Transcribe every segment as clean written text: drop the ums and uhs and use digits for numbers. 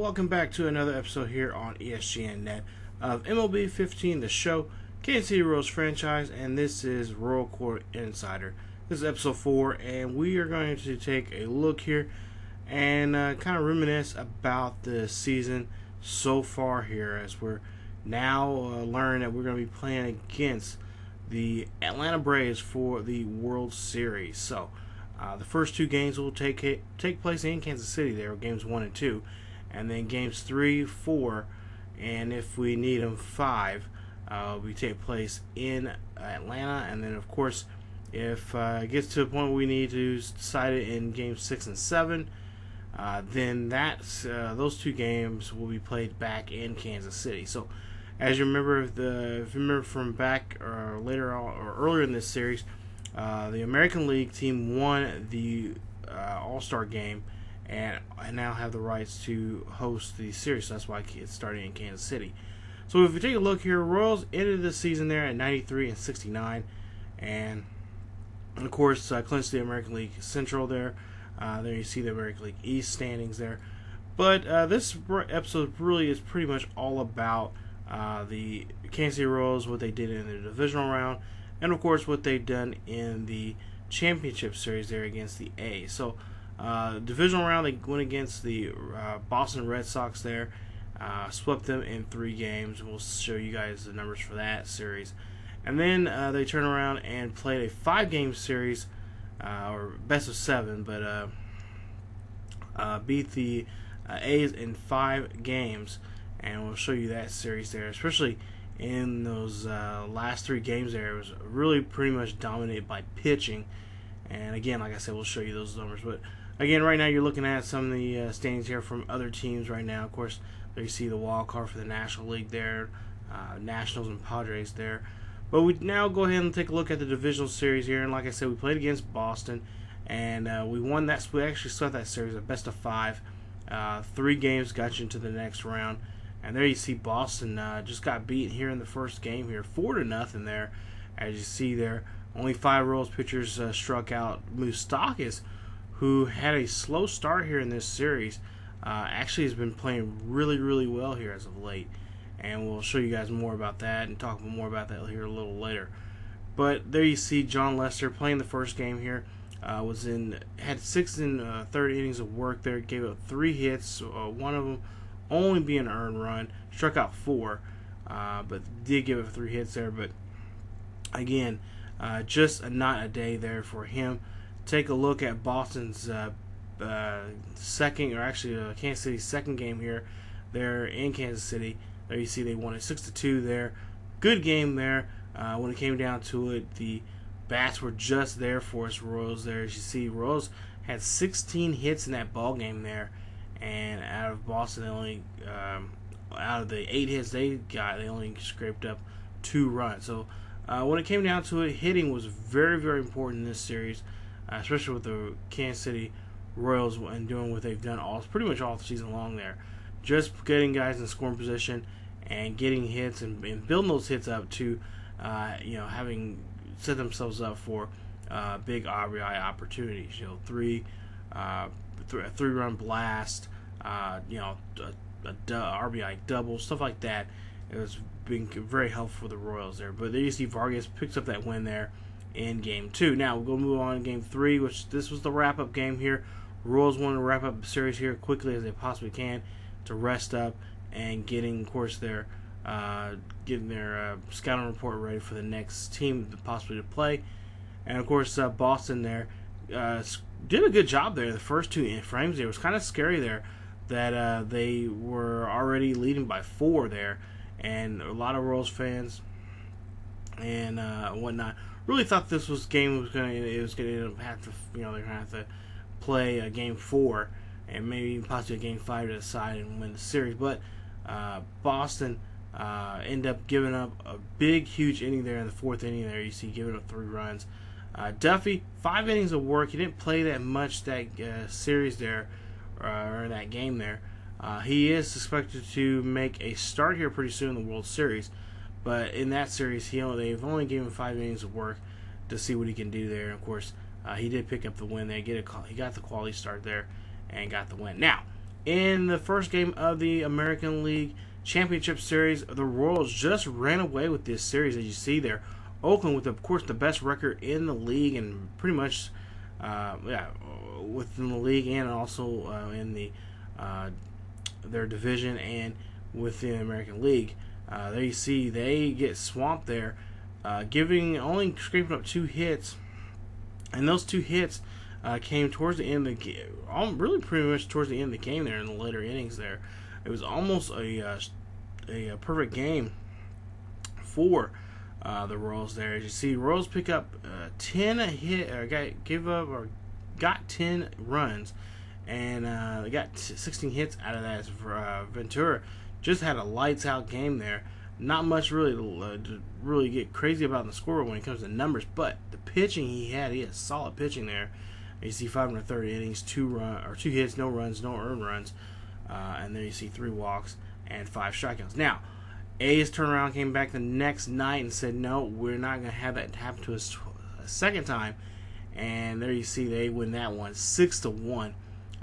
welcome back to another episode here on ESGNet of MLB 15, the show, Kansas City Royals franchise, and this is Royal Court Insider. This is episode 4, and we are going to take a look here and kind of reminisce about the season so far here, as we're now learning that we're going to be playing against the Atlanta Braves for the World Series. So the first two games will take place in Kansas City. There are games 1 and 2, and then games 3, 4, and if we need them 5, we take place in Atlanta. And then, of course, if it gets to the point where we need to decide it in games 6 and 7, then those two games will be played back in Kansas City. So, as you remember, if you remember from back or later or earlier in this series, the American League team won the All-Star game and now have the rights to host the series. So that's why it's starting in Kansas City. So if we take a look here, Royals ended the season there at 93 and 69, and of course clinched the American League Central there. There you see the American League East standings there. But this episode really is pretty much all about the Kansas City Royals, what they did in the divisional round, and of course what they've done in the championship series there against the A's. So divisional round, they went against the Boston Red Sox there, swept them in 3 games. We'll show you guys the numbers for that series. And then they turned around and played a 5-game series, or best of 7, but beat the A's in 5 games. And we'll show you that series there, especially in those last 3 games there. It was really pretty much dominated by pitching. And again, like I said, we'll show you those numbers. But again, right now you're looking at some of the standings here from other teams right now. Of course, there you see the wild card for the National League there, Nationals and Padres there. But we now go ahead and take a look at the divisional series here. And like I said, we played against Boston, and we won that. We actually started that series at best of 5. 3 games got you into the next round. And there you see Boston just got beat here in the first game here, 4-0 there. As you see there, only 5 Royals pitchers struck out. Moustakas, who had a slow start here in this series, actually has been playing really, really well here as of late. And we'll show you guys more about that and talk more about that here a little later. But there you see John Lester playing the first game here. Had 6 1/3 innings of work there. Gave up 3 hits, one of them only being an earned run. Struck out 4, but did give up 3 hits there. But again, just not a day there for him. Take a look at Boston's second, or actually Kansas City's second game here. They're in Kansas City. There you see they won it 6-2 there. Good game there. When it came down to it, the bats were just there for us Royals there. As you see, Royals had 16 hits in that ball game there. And out of Boston, they only out of the 8 hits they got, they only scraped up 2 runs. So when it came down to it, hitting was very, very important in this series, especially with the Kansas City Royals and doing what they've done pretty much all season long there. Just getting guys in scoring position and getting hits and building those hits up to having set themselves up for big RBI opportunities. 3-run blast, a RBI double, stuff like that. It was being very helpful for the Royals there. But there you see Vargas picks up that win there in Game 2. Now we'll go move on to Game 3, which this was the wrap-up game here. Royals want to wrap up the series here quickly as they possibly can to rest up and getting, of course, their scouting report ready for the next team possibly to play. And of course, Boston there did a good job there. The first 2 frames there was kind of scary there that they were already leading by 4 there, and a lot of Royals fans and whatnot really thought this game was going to have to, they're going to have to play a game 4 and maybe even possibly a game 5 to decide and win the series. But Boston ended up giving up a big, huge inning there in the 4th inning there. You see giving up 3 runs. Duffy, 5 innings of work. He didn't play that much that series there, or that game there. He is expected to make a start here pretty soon in the World Series. But in that series, they've only given him 5 innings of work to see what he can do there. And of course, he did pick up the win there. He got the quality start there and got the win. Now, In the first game of the American League Championship Series, the Royals just ran away with this series, as you see there. Oakland with, of course, the best record in the league and pretty much within the league and also in the their division and within the American League. There you see they get swamped there, only scraping up 2 hits, and those 2 hits came towards the end of the game, really pretty much towards the end of the game there in the later innings there. It was almost a perfect game for the Royals there. As you see, Royals pick up 10 hit, or got 10 runs, and they got 16 hits out of that. Ventura just had a lights out game there. Not much really to really get crazy about in the scoreboard when it comes to numbers, but the pitching he had solid pitching there. You see 5 1/3 innings, 2 hits, no runs, no earned runs, and then you see 3 walks and 5 strikeouts. Now, A's turned around, came back the next night and said, no, we're not going to have that happen to us a second time. And there you see they win that one 6-1,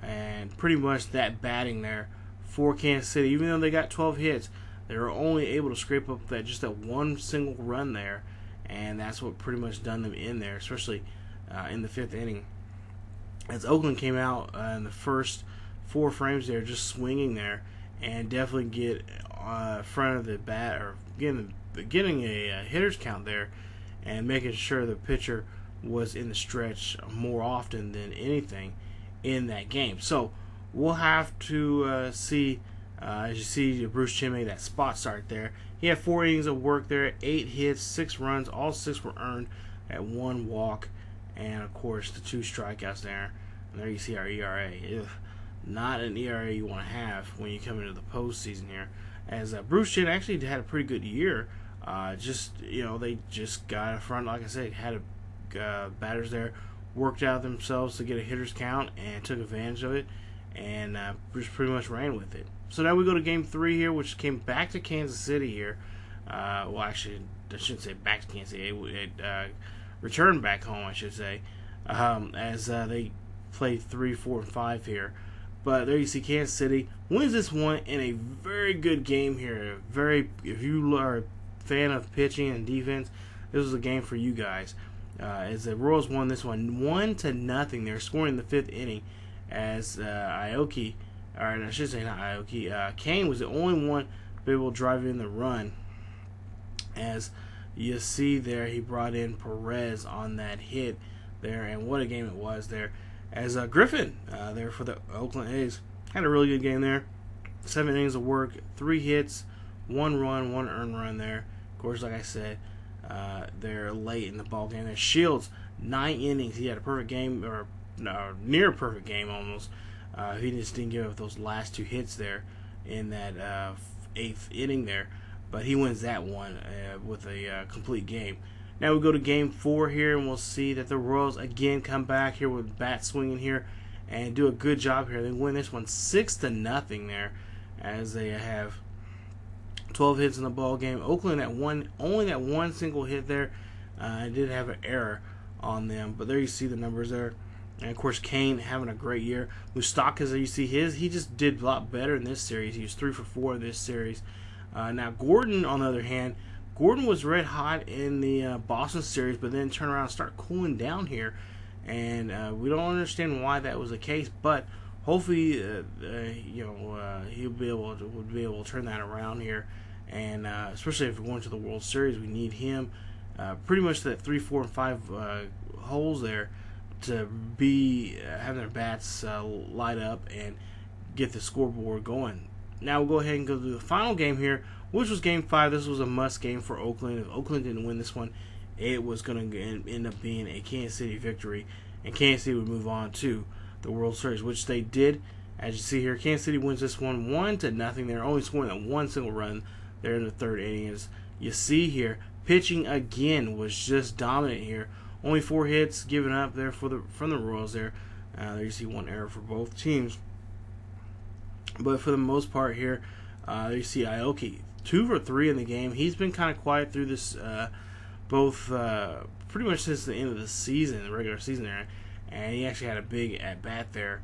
and pretty much that batting there for Kansas City. Even though they got 12 hits, they were only able to scrape up that one single run there, and that's what pretty much done them in there, especially in the 5th inning. As Oakland came out in the first 4 frames there, just swinging there, and definitely get front of the bat, or getting a hitter's count there, and making sure the pitcher was in the stretch more often than anything in that game. So we'll have to see, as you see, Bruce Chen made that spot start there. He had 4 innings of work there, 8 hits, 6 runs, all 6 were earned at 1 walk, and of course the 2 strikeouts there. And there you see our ERA. Ugh, not an ERA you want to have when you come into the postseason here. As Bruce Chen actually had a pretty good year. They just got in front, like I said, had batters there, worked out themselves to get a hitter's count and took advantage of it, and just pretty much ran with it. So now we go to Game 3 here, which came back to Kansas City here. Well, actually, I shouldn't say back to Kansas City. It returned back home, I should say, as they played 3, 4, and 5 here. But there you see Kansas City wins this one in a very good game here. If you are a fan of pitching and defense, this was a game for you guys. As the Royals won this one 1-0. They're scoring in the 5th inning as Aoki, or I should say not Aoki, Kane was the only one to be able to drive in the run. As you see there, he brought in Torres on that hit there, and what a game it was there. As Griffin there for the Oakland A's had a really good game there. 7 innings of work, 3 hits, 1 run, 1 earned run there. Of course, like I said, they're late in the ball game. There's Shields, 9 innings. He had a perfect game, or near perfect game almost. He just didn't give up those last 2 hits there in that 8th inning there. But he wins that one with a complete game. Now we go to Game 4 here, and we'll see that the Royals again come back here with bat swinging here and do a good job here. They win this one 6-0 there, as they have 12 hits in the ball game. Oakland only that one single hit there. Did have an error on them, but there you see the numbers there. And of course, Kane having a great year. Moustakas, there you see he just did a lot better in this series. He was 3 for 4 in this series. Now Gordon, on the other hand, Gordon was red hot in the Boston series, but then turned around and started cooling down here, and we don't understand why that was the case. But hopefully, he'll be able to turn that around here, and especially if we're going to the World Series, we need him pretty much that 3, 4, and 5 holes there to be having their bats light up and get the scoreboard going. Now we'll go ahead and go to the final game here, which was Game 5. This was a must game for Oakland. If Oakland didn't win this one, it was going to end up being a Kansas City victory, and Kansas City would move on to the World Series, which they did. As you see here, Kansas City wins this one 1-0. They're only scoring that one single run there in the 3rd inning. As you see here, pitching again was just dominant here. Only 4 hits given up there from the Royals there. There you see 1 error for both teams. But for the most part here, you see Aoki, 2 for 3 in the game. He's been kind of quiet through this, pretty much since the end of the season, the regular season there. And he actually had a big at-bat there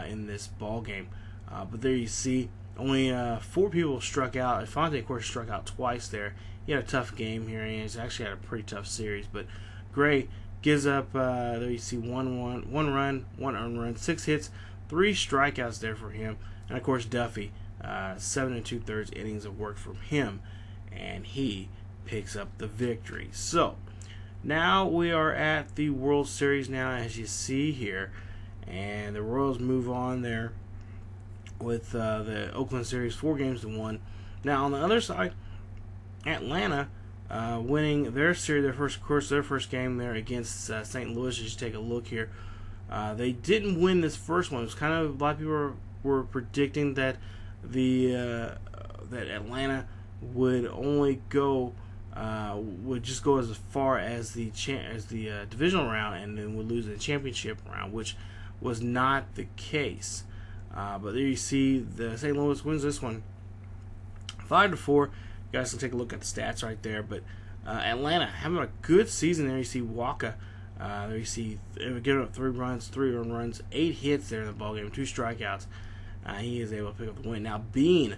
in this ball game. But there you see, only 4 people struck out. Fonte, of course, struck out twice there. He had a tough game here, and he's actually had a pretty tough series. But Gray gives up, there you see, one run, 1 earned run, 6 hits, 3 strikeouts there for him. And, of course, Duffy, 7 2/3 innings of work from him, and he picks up the victory. So, now we are at the World Series now, as you see here. And the Royals move on there with the Oakland series 4-1. Now, on the other side, Atlanta winning their series, their first game there against St. Louis. As you take a look here, they didn't win this first one. It was kind of, a lot of people were predicting that that Atlanta would only go would just go as far as the divisional round, and then would lose in the championship round, which was not the case. But there you see, the St. Louis wins this one 5-4. You guys can take a look at the stats right there. But Atlanta having a good season there. You see Waka. There you see giving up 3 runs, 3 earned runs, 8 hits there in the ballgame, 2 strikeouts. He is able to pick up the win. Now, Bean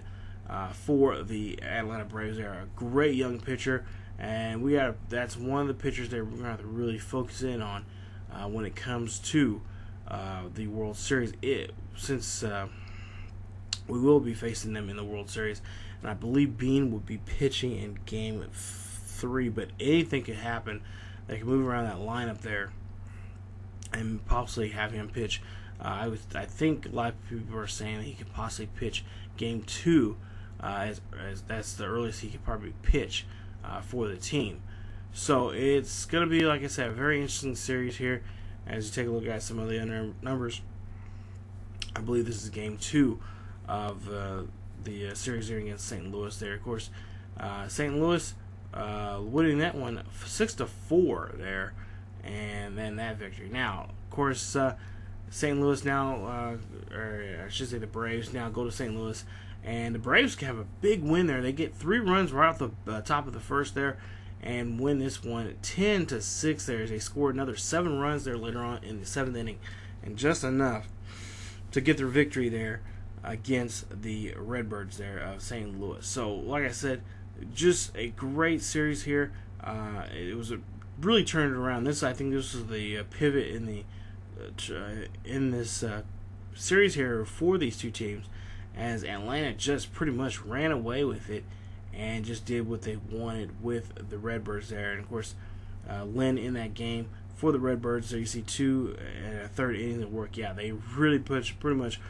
for the Atlanta Braves, they're a great young pitcher, and that's one of the pitchers that we're going to have to really focus in on when it comes to the World Series, since we will be facing them in the World Series. And I believe Bean will be pitching in Game 3, but anything could happen. They can move around that lineup there and possibly have him pitch. I think a lot of people are saying that he could possibly pitch Game 2, as that's the earliest he could probably pitch for the team. So it's going to be, like I said, a very interesting series here. As you take a look at some of the other numbers, I believe this is Game 2 of the series here against St. Louis there. Of course, St. Louis winning that one 6-4 there, and then that victory. Now, of course, St. Louis now, or I should say the Braves now go to St. Louis, and the Braves have a big win there. They get 3 runs right off the top of the first there, and win this one 10-6 there. They scored another 7 runs there later on in the 7th inning, and just enough to get their victory there against the Redbirds there of St. Louis. So, like I said, just a great series here. It was really turned around. I think this was the pivot in this series here for these two teams, as Atlanta just pretty much ran away with it and just did what they wanted with the Redbirds there. And of course, Lynn in that game for the Redbirds, there you see 2 and a 3rd innings of work. Yeah, they really pretty much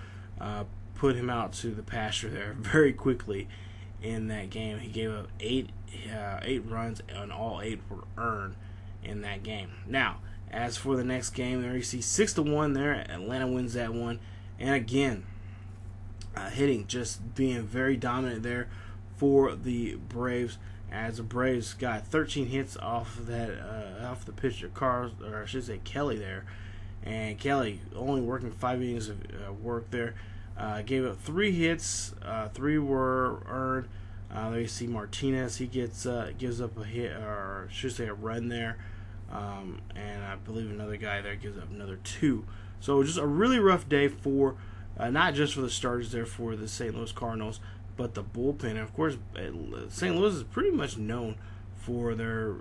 put him out to the pasture there very quickly in that game. He gave up 8 runs, and all 8 were earned in that game. Now, as for the next game, there you see 6-1 there. Atlanta wins that one, and again, hitting just being very dominant there for the Braves, as the Braves got 13 hits off the pitcher Kelly there, and Kelly only working 5 innings of work there. Gave up 3 hits, 3 were earned. There you see Martinez, he gives up a hit, or I should say a run there, and I believe another guy there gives up another 2. So just a really rough day for not just for the starters there for the St. Louis Cardinals, but the bullpen. And of course, St. Louis is pretty much known for their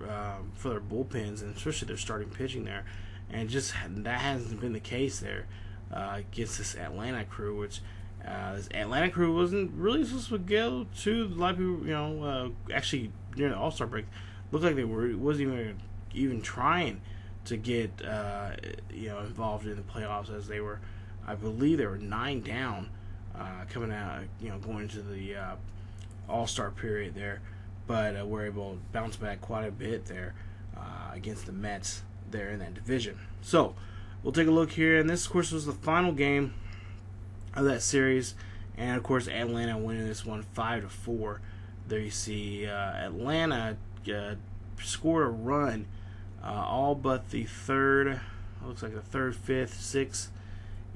bullpens, and especially their starting pitching there. And just that hasn't been the case there against this Atlanta crew, which this Atlanta crew wasn't really supposed to go to. A lot of people, actually during the All-Star break, looked like they wasn't even trying to get involved in the playoffs, as they were, I believe they were 9 down coming out, going into the All-Star period there, but were able to bounce back quite a bit there against the Mets there in that division. So we'll take a look here, and this, of course, was the final game of that series, and of course Atlanta winning this one 5-4. There you see Atlanta scored a run all but the third, looks like the 3rd, 5th, 6th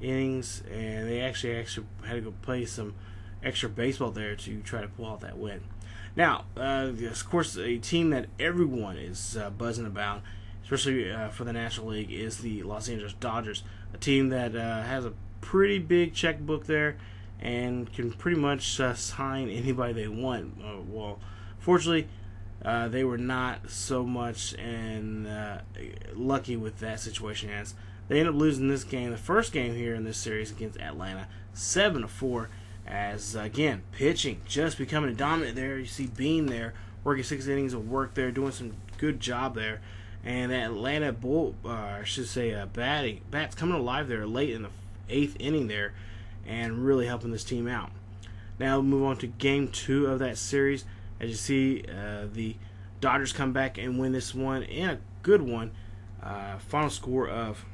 innings, and they actually had to go play some extra baseball there to try to pull out that win. Now, of course, a team that everyone is buzzing about, especially for the National League, is the Los Angeles Dodgers, a team that has a pretty big checkbook there, and can pretty much sign anybody they want. Well, fortunately, they were not so much lucky with that situation, as they ended up losing this game, the first game here in this series against Atlanta, 7-4. As again, pitching just becoming dominant there. You see Bean there working 6 innings of work there, doing some good job there. And that Atlanta bats coming alive there late in the 8th inning there, and really helping this team out. Now we'll move on to game 2 of that series. As you see, the Dodgers come back and win this one, and a good one. Final score of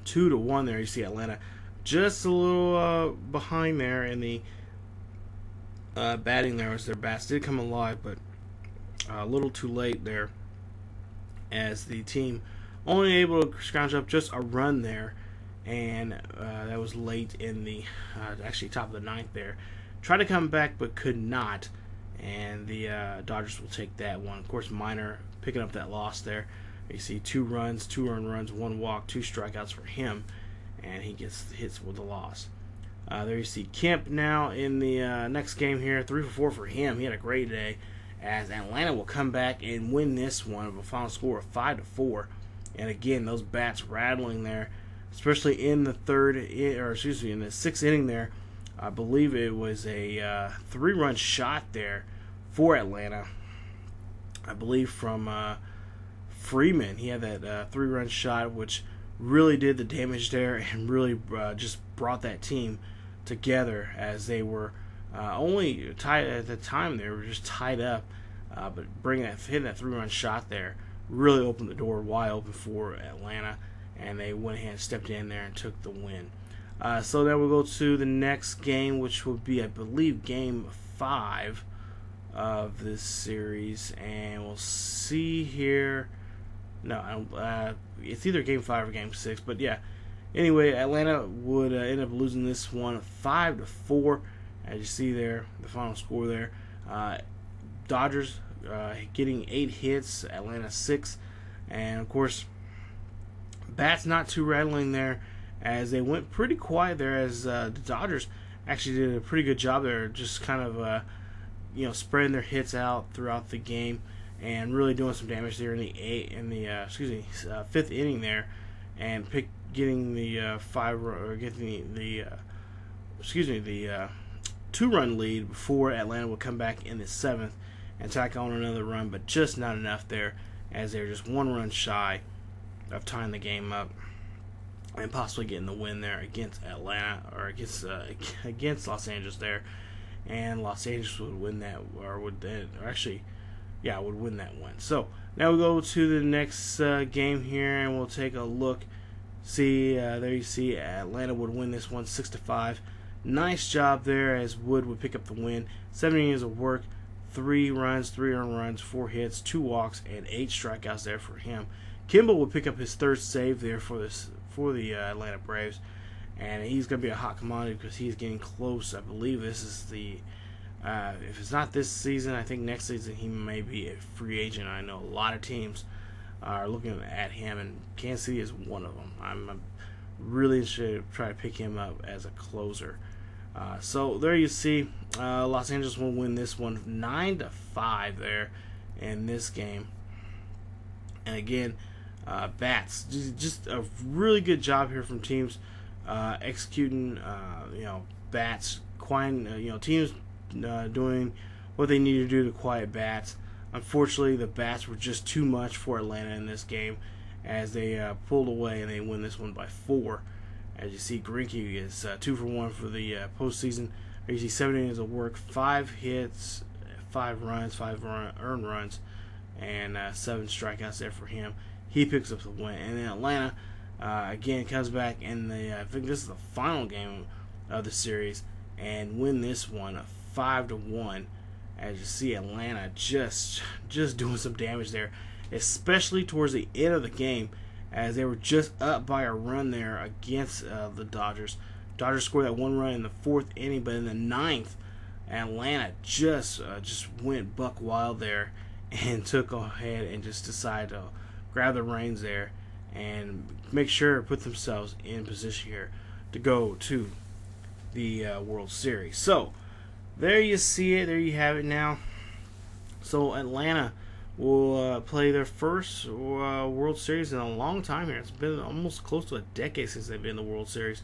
2-1 there. You see Atlanta just a little behind there in the batting there, as their bats did come alive, but a little too late there, as the team only able to scrounge up just a run there, and that was late in the actually top of the 9th there. Tried to come back but could not, and the Dodgers will take that one. Of course, Minor picking up that loss there. You see 2 earned runs, 1 walk, 2 strikeouts for him, and he gets hits with the loss. There you see Kemp now in the next game here, 3-for-4 for him. He had a great day, as Atlanta will come back and win this one with a final score of 5-4. And again, those bats rattling there, especially in the in the 6th inning there. I believe it was a 3-run shot there for Atlanta. I believe from Freeman. He had that 3-run shot, which really did the damage there, and really just brought that team together, as they were only tied at the time. They were just tied up, but hitting that 3-run shot there really opened the door wide open for Atlanta, and they went ahead and stepped in there and took the win. So then we'll go to the next game, which will be, I believe, game 5 of this series, and we'll see here. No, it's either game 5 or game 6, but yeah. Anyway, Atlanta would end up losing this one 5-4, as you see there, the final score there. Dodgers getting 8 hits, Atlanta 6, and of course, bats not too rattling there, as they went pretty quiet there, as the Dodgers actually did a pretty good job there, just kind of spreading their hits out throughout the game, and really doing some damage there in the 5th inning there, and getting the 2-run lead before Atlanta would come back in the 7th and tack on another run, but just not enough there, as they were just 1 run shy of tying the game up and possibly getting the win there against Atlanta, or against Los Angeles there, and Los Angeles would win that, would win that one. So now we go to the next game here, and we'll take a look. See, there you see Atlanta would win this one 6-5. Nice job there, as Wood would pick up the win. 7 innings of work, 3 runs, 3 earned runs, 4 hits, 2 walks, and 8 strikeouts there for him. Kimball would pick up his 3rd save there for the Atlanta Braves, and he's going to be a hot commodity because he's getting close. I believe this is the if it's not this season, I think next season he may be a free agent. I know a lot of teams are looking at him, and Kansas City is one of them. I'm really interested to try to pick him up as a closer. So there you see, Los Angeles will win this one 9-5 there in this game. And again, bats, just a really good job here from teams executing, bats, teams doing what they need to do to quiet bats. Unfortunately, the bats were just too much for Atlanta in this game, as they pulled away and they win this one by 4. As you see, Greinke is 2-for-1 for the postseason. You see 7 innings of work, 5 hits, 5 runs, 5 earned runs, and 7 strikeouts there for him. He picks up the win. And then Atlanta, again, comes back in I think this is the final game of the series, and win this one 5-1. As you see, Atlanta just doing some damage there, especially towards the end of the game, as they were just up by a run there against the Dodgers. Dodgers scored that 1 run in the 4th inning, but in the 9th, Atlanta just went buck wild there and took ahead and just decided to grab the reins there and make sure to put themselves in position here to go to the World Series. So there you see it. There you have it now. So Atlanta will play their first World Series in a long time here. It's been almost close to a decade since they've been in the World Series.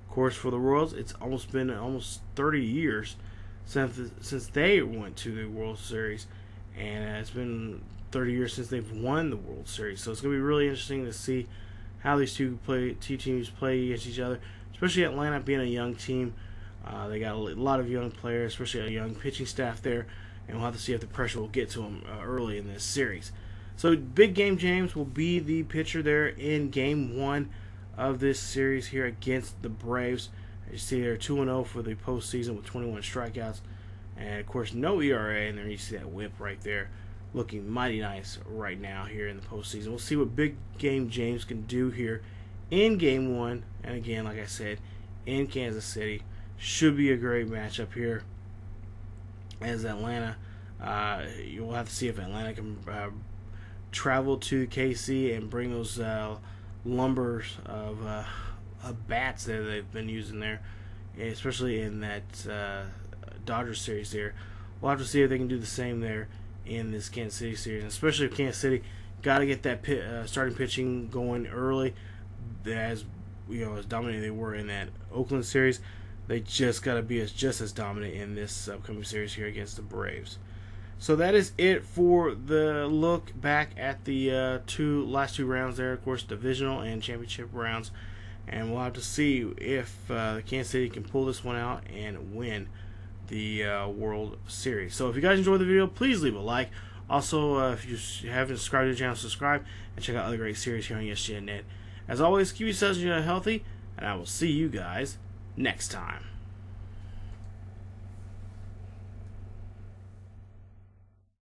Of course, for the Royals, it's been almost 30 years since they went to the World Series, and it's been 30 years since they've won the World Series. So it's going to be really interesting to see how these two teams play against each other, especially Atlanta being a young team. They got a lot of young players, especially a young pitching staff there, and we'll have to see if the pressure will get to them early in this series. So Big Game James will be the pitcher there in Game 1 of this series here against the Braves. As you see, they're 2-0 for the postseason with 21 strikeouts, and of course no ERA. And there you see that whip right there, looking mighty nice right now here in the postseason. We'll see what Big Game James can do here in Game 1, and again, like I said, in Kansas City. Should be a great matchup here. As Atlanta, you'll have to see if Atlanta can travel to KC and bring those lumbers of bats that they've been using there, especially in that Dodgers series there. We'll have to see if they can do the same there in this Kansas City series, especially if Kansas City got to get that starting pitching going early. As as dominant they were in that Oakland series, they just got to be just as dominant in this upcoming series here against the Braves. So that is it for the look back at the last two rounds there, of course, divisional and championship rounds. And we'll have to see if Kansas City can pull this one out and win the World Series. So if you guys enjoyed the video, please leave a like. Also, if you haven't subscribed to the channel, subscribe and check out other great series here on ESGNet. As always, keep yourselves healthy, and I will see you guys next time.